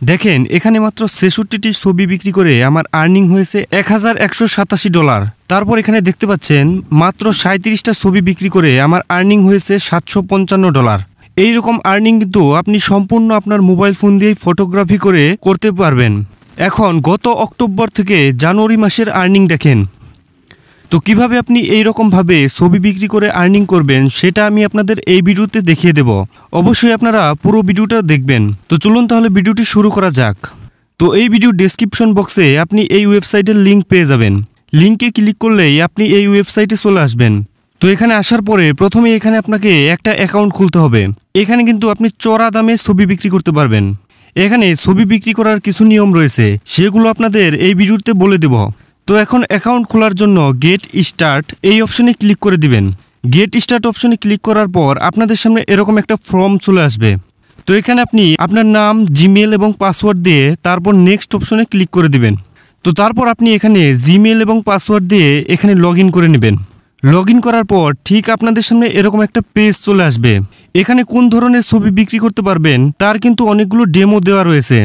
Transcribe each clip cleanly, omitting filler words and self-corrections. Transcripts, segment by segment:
দেখেন এখানে মাত্র ৬৬টি ছবি বিক্রি করে আমার আর্নিং হয়েছে $১,১৮৭। তারপর এখানে দেখতে পাচ্ছেন মাত্র ৩৭টা ছবি বিক্রি করে আমার আর্নিং হয়েছে $৭৫৫। এইরকম আর্নিং কিন্তু আপনি সম্পূর্ণ আপনার মোবাইল ফোন দিয়েই ফটোগ্রাফি করে করতে পারবেন। এখন গত অক্টোবর থেকে জানুয়ারি মাসের আর্নিং দেখেন। তো কিভাবে আপনি এইরকমভাবে ছবি বিক্রি করে আর্নিং করবেন সেটা আমি আপনাদের এই ভিডিওতে দেখিয়ে দেব। অবশ্যই আপনারা পুরো ভিডিওটা দেখবেন। তো চলুন তাহলে ভিডিওটি শুরু করা যাক। তো এই ভিডিও ডেসক্রিপশন বক্সে আপনি এই ওয়েবসাইটের লিঙ্ক পেয়ে যাবেন। লিঙ্কে ক্লিক করলেই আপনি এই ওয়েবসাইটে চলে আসবেন। তো এখানে আসার পরে প্রথমে এখানে আপনাকে একটা অ্যাকাউন্ট খুলতে হবে। এখানে কিন্তু আপনি চড়া দামে ছবি বিক্রি করতে পারবেন। এখানে ছবি বিক্রি করার কিছু নিয়ম রয়েছে, সেগুলো আপনাদের এই ভিডিওতে বলে দেব। তো এখন অ্যাকাউন্ট খোলার জন্য গেট স্টার্ট এই অপশনে ক্লিক করে দিবেন। গেট স্টার্ট অপশনে ক্লিক করার পর আপনাদের সামনে এরকম একটা ফর্ম চলে আসবে। তো এখানে আপনি আপনার নাম, জিমেল এবং পাসওয়ার্ড দিয়ে তারপর নেক্সট অপশনে ক্লিক করে দিবেন। তো তারপর আপনি এখানে জিমেল এবং পাসওয়ার্ড দিয়ে এখানে লগ ইন করে নেবেন। লগ ইন করার পর ঠিক আপনাদের সামনে এরকম একটা পেজ চলে আসবে। এখানে কোন ধরনের ছবি বিক্রি করতে পারবেন তার কিন্তু অনেকগুলো ডেমো দেওয়া রয়েছে।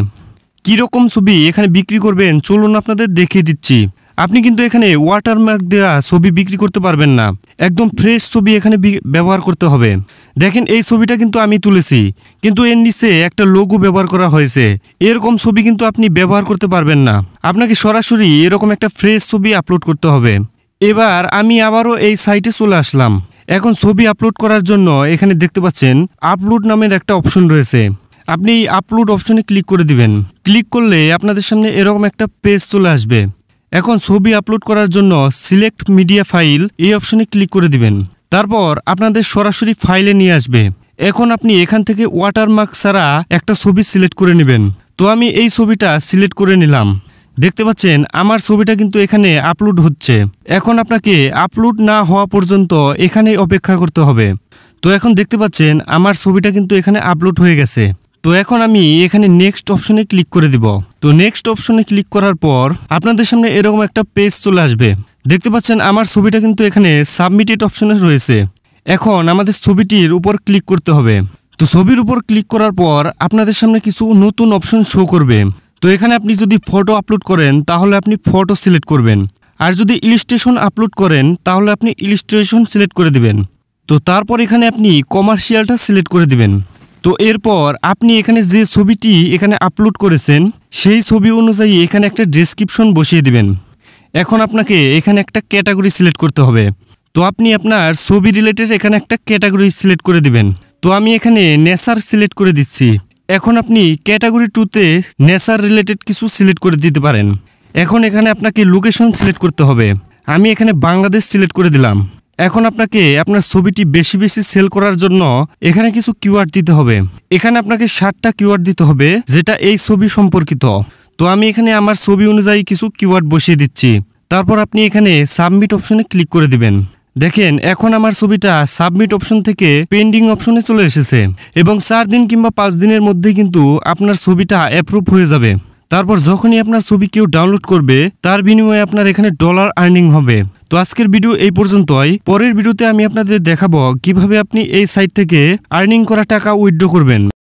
কীরকম ছবি এখানে বিক্রি করবেন চলুন আপনাদের দেখিয়ে দিচ্ছি। আপনি কিন্তু এখানে ওয়াটারমার্ক দেওয়া ছবি বিক্রি করতে পারবেন না, একদম ফ্রেশ ছবি এখানে ব্যবহার করতে হবে। দেখেন এই ছবিটা কিন্তু আমি তুলেছি, কিন্তু এর নিচে একটা লোগো ব্যবহার করা হয়েছে। এরকম ছবি কিন্তু আপনি ব্যবহার করতে পারবেন না, আপনাকে সরাসরি এরকম একটা ফ্রেশ ছবি আপলোড করতে হবে। এবার আমি আবারও এই সাইটে চলে আসলাম। এখন ছবি আপলোড করার জন্য এখানে দেখতে পাচ্ছেন আপলোড নামের একটা অপশন রয়েছে। আপনি এই আপলোড অপশনে ক্লিক করে দিবেন। ক্লিক করলে আপনাদের সামনে এরকম একটা পেজ চলে আসবে। এখন ছবি আপলোড করার জন্য সিলেক্ট মিডিয়া ফাইল এই অপশনে ক্লিক করে দিবেন। তারপর আপনাদের সরাসরি ফাইলে নিয়ে আসবে। এখন আপনি এখান থেকে ওয়াটারমার্ক ছাড়া একটা ছবি সিলেক্ট করে নেবেন। তো আমি এই ছবিটা সিলেক্ট করে নিলাম। দেখতে পাচ্ছেন আমার ছবিটা কিন্তু এখানে আপলোড হচ্ছে। এখন আপনাকে আপলোড না হওয়া পর্যন্ত এখানে অপেক্ষা করতে হবে। তো এখন দেখতে পাচ্ছেন আমার ছবিটা কিন্তু এখানে আপলোড হয়ে গেছে। তো এখন আমি এখানে নেক্সট অপশনে ক্লিক করে দিব। তো নেক্সট অপশনে ক্লিক করার পর আপনাদের সামনে এরকম একটা পেজ চলে আসবে। দেখতে পাচ্ছেন আমার ছবিটা কিন্তু এখানে সাবমিটেড অপশনে রয়েছে। এখন আমাদের ছবিটির উপর ক্লিক করতে হবে। তো ছবির উপর ক্লিক করার পর আপনাদের সামনে কিছু নতুন অপশন শো করবে। তো এখানে আপনি যদি ফটো আপলোড করেন তাহলে আপনি ফটো সিলেক্ট করবেন, আর যদি ইলিস্ট্রেশন আপলোড করেন তাহলে আপনি ইলিস্ট্রেশন সিলেক্ট করে দিবেন। তো তারপর এখানে আপনি কমার্শিয়ালটা সিলেক্ট করে দিবেন। তো এরপর আপনি এখানে যে ছবিটি এখানে আপলোড করেছেন সেই ছবি অনুযায়ী এখানে একটা ডেসক্রিপশন বসিয়ে দিবেন। এখন আপনাকে এখানে একটা ক্যাটাগরি সিলেক্ট করতে হবে। তো আপনি আপনার ছবি রিলেটেড এখানে একটা ক্যাটাগরি সিলেক্ট করে দিবেন। তো আমি এখানে নেচার সিলেক্ট করে দিচ্ছি। এখন আপনি ক্যাটাগরি 2তে নেচার রিলেটেড কিছু সিলেক্ট করে দিতে পারেন। এখন এখানে আপনাকে লোকেশন সিলেক্ট করতে হবে। আমি এখানে বাংলাদেশ সিলেক্ট করে দিলাম। এখন আপনাকে আপনার ছবিটি বেশি বেশি সেল করার জন্য এখানে কিছু কিওয়ার্ড দিতে হবে। এখানে আপনাকে 60টা কিওয়ার্ড দিতে হবে যেটা এই ছবি সম্পর্কিত। তো আমি এখানে আমার ছবি অনুযায়ী কিছু কিওয়ার্ড বসিয়ে দিচ্ছি। তারপর আপনি এখানে সাবমিট অপশনে ক্লিক করে দিবেন। দেখেন এখন আমার ছবিটা সাবমিট অপশন থেকে পেন্ডিং অপশনে চলে এসেছে এবং 4 দিন কিংবা 5 দিনের মধ্যে কিন্তু আপনার ছবিটা অ্যাপ্রুভ হয়ে যাবে। তারপর যখনই আপনার ছবি কেউ ডাউনলোড করবে তার বিনিময়ে আপনার এখানে ডলার আর্নিং হবে। তো আজকের ভিডিও এই পর্যন্তই। পরের ভিডিওতে আমি আপনাদের দেখাবো কিভাবে আপনি এই সাইট থেকে আর্নিং করা টাকা উইথড্র করবেন।